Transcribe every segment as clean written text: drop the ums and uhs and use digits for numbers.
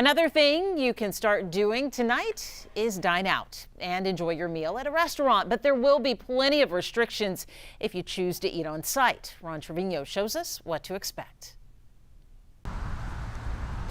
Another thing you can start doing tonight is dine out and enjoy your meal at a restaurant, but there will be plenty of restrictions if you choose to eat on site. Ron Trevino shows us what to expect.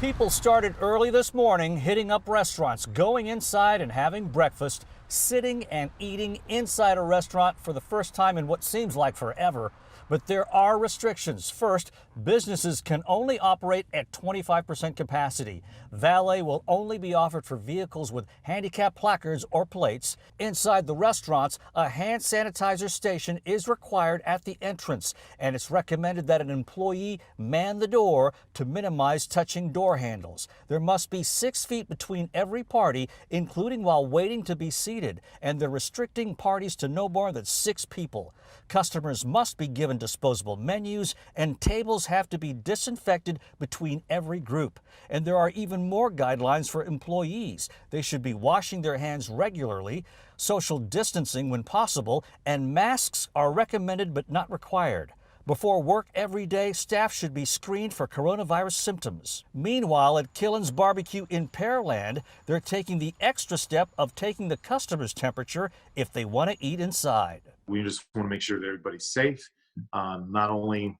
People started early this morning hitting up restaurants, going inside and having breakfast, sitting and eating inside a restaurant for the first time in what seems like forever. But there are restrictions. First, businesses can only operate at 25% capacity. Valet will only be offered for vehicles with handicap placards or plates. Inside the restaurants, a hand sanitizer station is required at the entrance, and it's recommended that an employee man the door to minimize touching door handles. There must be 6 feet between every party, including while waiting to be seated, and they're restricting parties to no more than 6 people. Customers must be given disposable menus, and tables have to be disinfected between every group. And there are even more guidelines for employees. They should be washing their hands regularly, social distancing when possible, and masks are recommended but not required. Before work every day, staff should be screened for coronavirus symptoms. Meanwhile, at Killen's Barbecue in Pearland, they're taking the extra step of taking the customer's temperature if they want to eat inside. We just want to make sure that everybody's safe, not only,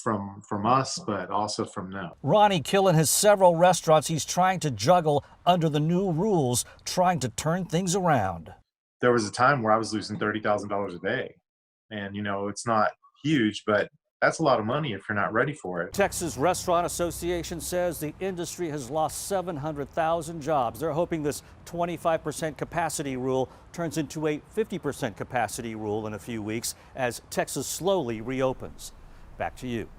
from us, but also from them. Ronnie Killen has several restaurants he's trying to juggle under the new rules, trying to turn things around. There was a time where I was losing $30,000 a day. And, it's not huge, but that's a lot of money if you're not ready for it. Texas Restaurant Association says the industry has lost 700,000 jobs. They're hoping this 25% capacity rule turns into a 50% capacity rule in a few weeks as Texas slowly reopens. Back to you.